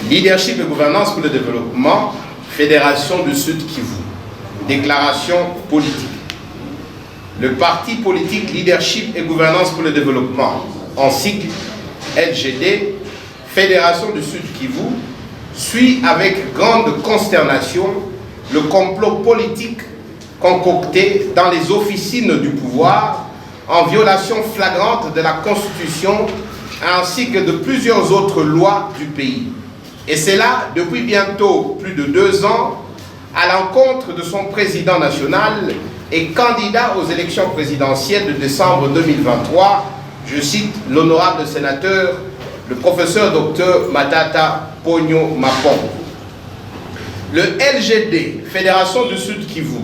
Leadership et gouvernance pour le développement, Fédération du Sud Kivu. Déclaration politique. Le parti politique Leadership et gouvernance pour le développement, en sigle LGD, Fédération du Sud Kivu, suit avec grande consternation le complot politique concocté dans les officines du pouvoir en violation flagrante de la Constitution ainsi que de plusieurs autres lois du pays. Et c'est là, depuis bientôt plus de 2 ans, à l'encontre de son président national et candidat aux élections présidentielles de décembre 2023, je cite l'honorable sénateur, le professeur Dr Matata Ponyo Mapon. Le LGD, Fédération du Sud Kivu,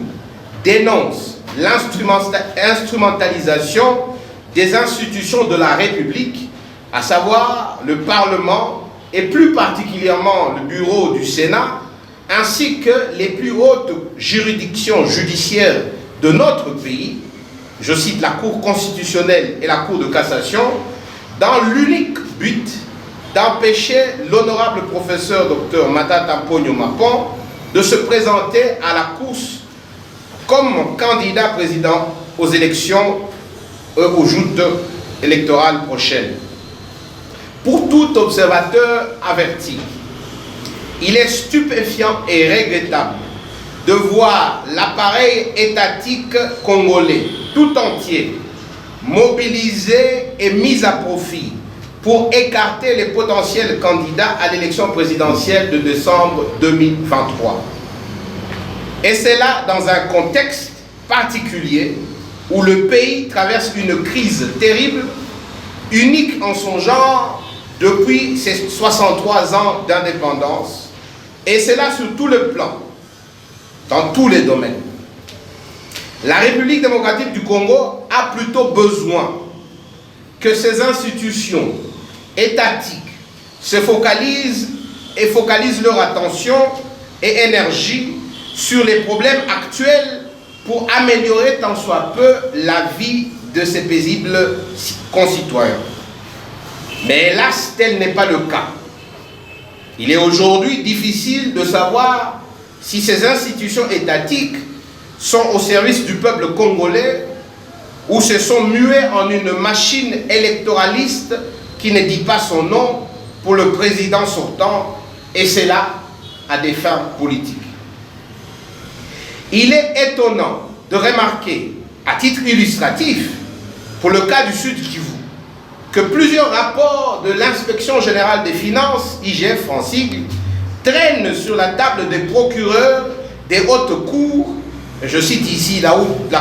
dénonce l'instrumentalisation des institutions de la République, à savoir le Parlement et plus particulièrement le bureau du Sénat, ainsi que les plus hautes juridictions judiciaires de notre pays, je cite la Cour constitutionnelle et la Cour de cassation, dans l'unique but d'empêcher l'honorable professeur Dr Matata Ponyo Mapon de se présenter à la course comme candidat président aux élections aux joutes électorales prochaines. Pour tout observateur averti, il est stupéfiant et regrettable de voir l'appareil étatique congolais tout entier mobilisé et mis à profit pour écarter les potentiels candidats à l'élection présidentielle de décembre 2023. Et c'est là dans un contexte particulier où le pays traverse une crise terrible, unique en son genre depuis ses 63 ans d'indépendance, et c'est là sur tout le plan, dans tous les domaines. La République démocratique du Congo a plutôt besoin que ses institutions étatiques se focalisent leur attention et énergie sur les problèmes actuels pour améliorer tant soit peu la vie de ses paisibles concitoyens. Mais hélas, tel n'est pas le cas. Il est aujourd'hui difficile de savoir si ces institutions étatiques sont au service du peuple congolais ou se sont muées en une machine électoraliste qui ne dit pas son nom pour le président sortant, et c'est là à des fins politiques. Il est étonnant de remarquer, à titre illustratif, pour le cas du Sud Kivu, que plusieurs rapports de l'Inspection Générale des Finances, IGF en sigle, traînent sur la table des procureurs des hautes cours, je cite ici la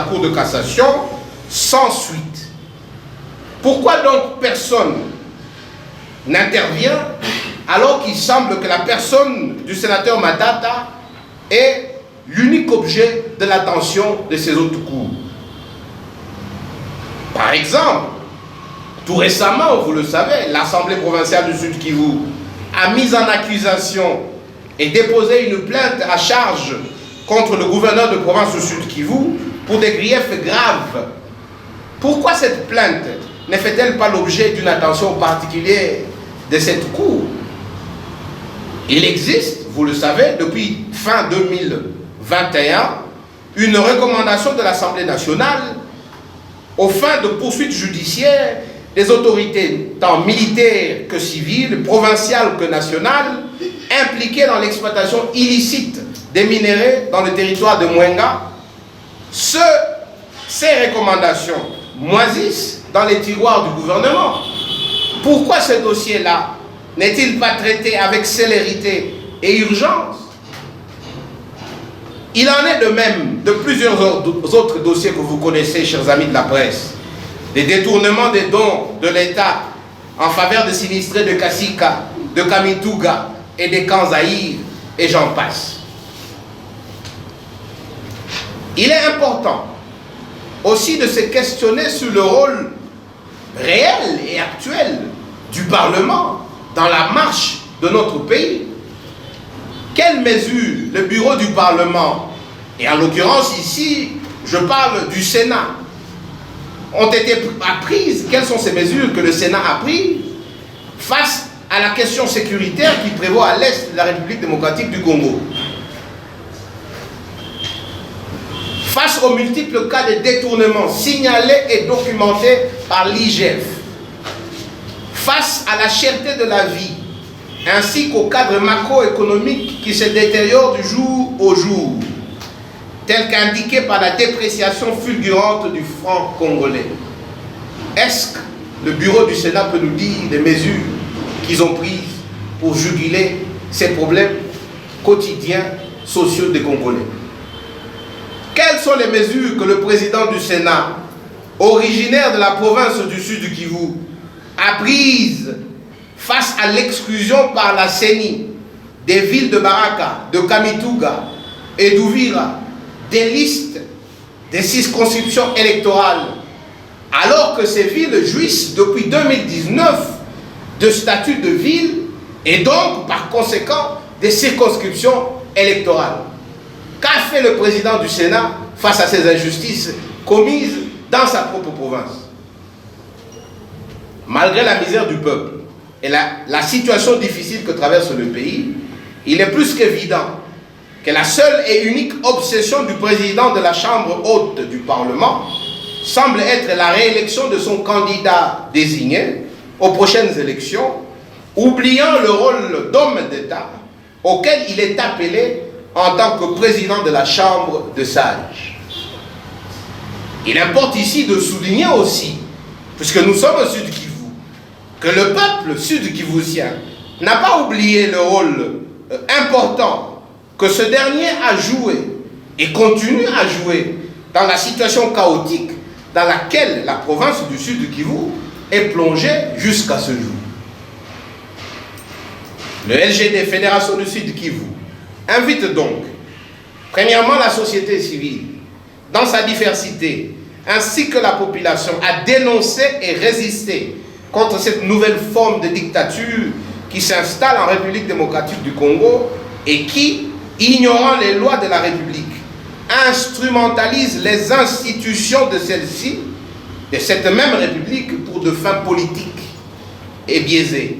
Cour de cassation, sans suite. Pourquoi donc personne n'intervient alors qu'il semble que la personne du sénateur Matata est l'unique objet de l'attention de ces hautes cours? Par exemple, tout récemment, vous le savez, l'Assemblée provinciale du Sud Kivu a mis en accusation et déposé une plainte à charge contre le gouverneur de province du Sud Kivu pour des griefs graves. Pourquoi cette plainte ne fait-elle pas l'objet d'une attention particulière de cette cour? Il existe, vous le savez, depuis fin 2021, une recommandation de l'Assemblée nationale aux fins de poursuites judiciaires des autorités tant militaires que civiles, provinciales que nationales, impliquées dans l'exploitation illicite des minéraux dans le territoire de Mwenga. Ces recommandations moisissent dans les tiroirs du gouvernement. Pourquoi ce dossier-là n'est-il pas traité avec célérité et urgence? Il en est de même de plusieurs autres dossiers que vous connaissez, chers amis de la presse. Les détournements des dons de l'État en faveur des sinistrés de Kassika, de Kamituga et des camps Zaïre, et j'en passe. Il est important aussi de se questionner sur le rôle réel et actuel du Parlement dans la marche de notre pays. Quelles mesures le bureau du Parlement, et en l'occurrence ici, je parle du Sénat, ont été prises? Quelles sont ces mesures que le Sénat a prises face à la question sécuritaire qui prévaut à l'est de la République démocratique du Congo. Face aux multiples cas de détournement signalés et documentés par l'IGF, face à la cherté de la vie, ainsi qu'au cadre macroéconomique qui se détériore du jour au jour, tel qu'indiqué par la dépréciation fulgurante du franc congolais. Est-ce que le bureau du Sénat peut nous dire les mesures qu'ils ont prises pour juguler ces problèmes quotidiens sociaux des Congolais? Quelles sont les mesures que le président du Sénat, originaire de la province du Sud du Kivu, a prises face à l'exclusion par la CENI des villes de Baraka, de Kamituga et d'Uvira des listes des circonscriptions électorales, alors que ces villes jouissent depuis 2019 de statut de ville et donc par conséquent des circonscriptions électorales? Qu'a fait le président du Sénat face à ces injustices commises dans sa propre province? Malgré la misère du peuple et la situation difficile que traverse le pays, il est plus qu'évident que la seule et unique obsession du président de la Chambre haute du Parlement semble être la réélection de son candidat désigné aux prochaines élections, oubliant le rôle d'homme d'État auquel il est appelé en tant que président de la Chambre de sages. Il importe ici de souligner aussi, puisque nous sommes au Sud Kivu, que le peuple sud-kivusien n'a pas oublié le rôle important que ce dernier a joué et continue à jouer dans la situation chaotique dans laquelle la province du Sud-Kivu est plongée jusqu'à ce jour. Le LGD, Fédération du Sud-Kivu, invite donc, premièrement, la société civile, dans sa diversité, ainsi que la population, à dénoncer et résister contre cette nouvelle forme de dictature qui s'installe en République démocratique du Congo et qui, ignorant les lois de la République, instrumentalise les institutions de celle-ci, de cette même République, pour de fins politiques et biaisées.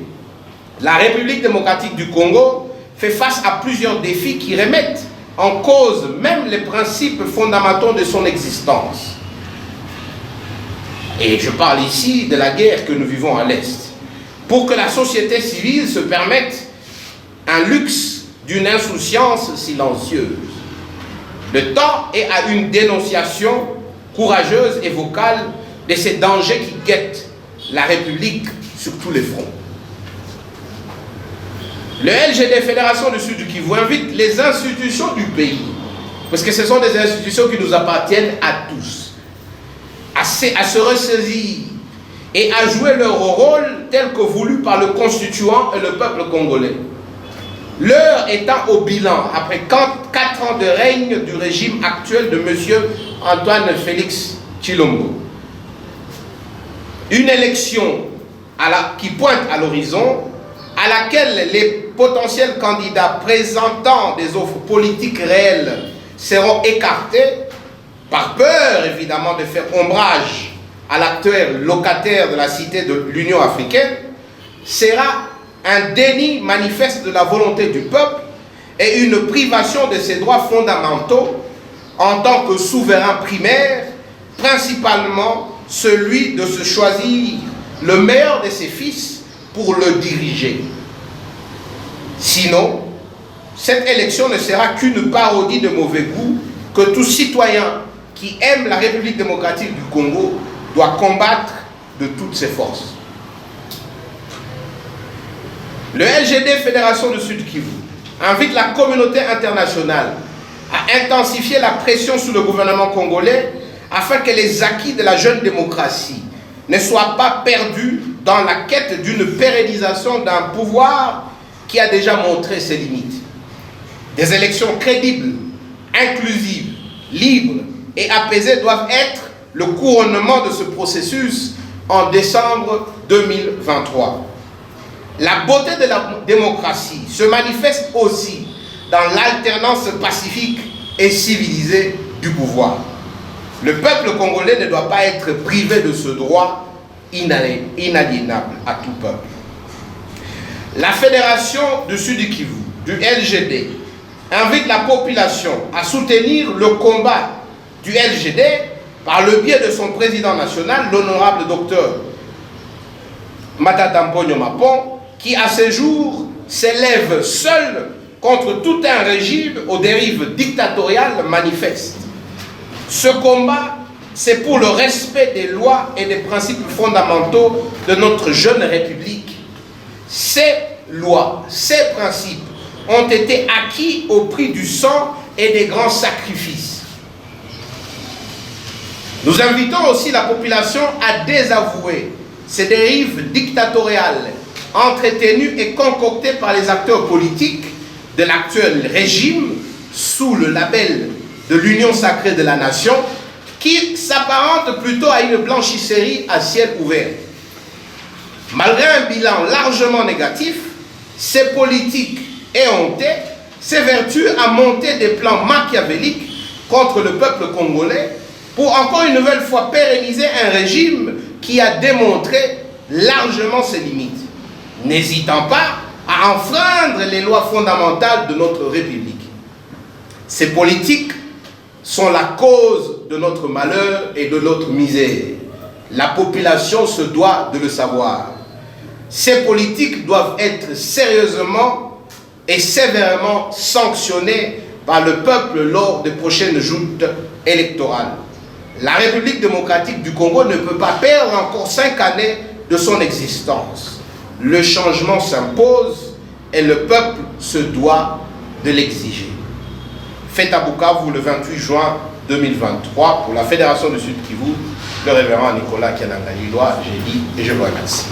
La République démocratique du Congo fait face à plusieurs défis qui remettent en cause même les principes fondamentaux de son existence. Et je parle ici de la guerre que nous vivons à l'Est. Pour que la société civile se permette un luxe d'une insouciance silencieuse. Le temps est à une dénonciation courageuse et vocale de ces dangers qui guettent la République sur tous les fronts. Le LGD, Fédération du Sud du Kivu, invite les institutions du pays, parce que ce sont des institutions qui nous appartiennent à tous, à se ressaisir et à jouer leur rôle tel que voulu par le constituant et le peuple congolais. L'heure étant au bilan, après 4 ans de règne du régime actuel de M. Antoine Félix Tshilombo. Une élection qui pointe à l'horizon, à laquelle les potentiels candidats présentant des offres politiques réelles seront écartés, par peur évidemment de faire ombrage à l'actuel locataire de la cité de l'Union africaine, sera un déni manifeste de la volonté du peuple et une privation de ses droits fondamentaux en tant que souverain primaire, principalement celui de se choisir le meilleur de ses fils pour le diriger. Sinon, cette élection ne sera qu'une parodie de mauvais goût que tout citoyen qui aime la République démocratique du Congo doit combattre de toutes ses forces. Le LGD, Fédération du Sud Kivu, invite la communauté internationale à intensifier la pression sur le gouvernement congolais afin que les acquis de la jeune démocratie ne soient pas perdus dans la quête d'une pérennisation d'un pouvoir qui a déjà montré ses limites. Des élections crédibles, inclusives, libres et apaisées doivent être le couronnement de ce processus en décembre 2023. La beauté de la démocratie se manifeste aussi dans l'alternance pacifique et civilisée du pouvoir. Le peuple congolais ne doit pas être privé de ce droit inaliénable à tout peuple. La Fédération du Sud Kivu, du LGD, invite la population à soutenir le combat du LGD par le biais de son président national, l'honorable docteur Matata Mponyo Mapon, qui à ce jour s'élève seul contre tout un régime aux dérives dictatoriales manifestes. Ce combat, c'est pour le respect des lois et des principes fondamentaux de notre jeune République. Ces lois, ces principes ont été acquis au prix du sang et des grands sacrifices. Nous invitons aussi la population à désavouer ces dérives dictatoriales entretenues et concoctées par les acteurs politiques de l'actuel régime sous le label de l'Union sacrée de la nation, qui s'apparente plutôt à une blanchisserie à ciel ouvert. Malgré un bilan largement négatif, ces politiques éhontées s'évertuent à monter des plans machiavéliques contre le peuple congolais pour encore une nouvelle fois pérenniser un régime qui a démontré largement ses limites, n'hésitant pas à enfreindre les lois fondamentales de notre République. Ces politiques sont la cause de notre malheur et de notre misère. La population se doit de le savoir. Ces politiques doivent être sérieusement et sévèrement sanctionnées par le peuple lors des prochaines joutes électorales. La République démocratique du Congo ne peut pas perdre encore 5 années de son existence. Le changement s'impose et le peuple se doit de l'exiger. Fête à Bukavu le 28 juin 2023 pour la Fédération du Sud Kivu, le révérend Nicolas Kiananga-Liloa, j'ai dit et je vous remercie.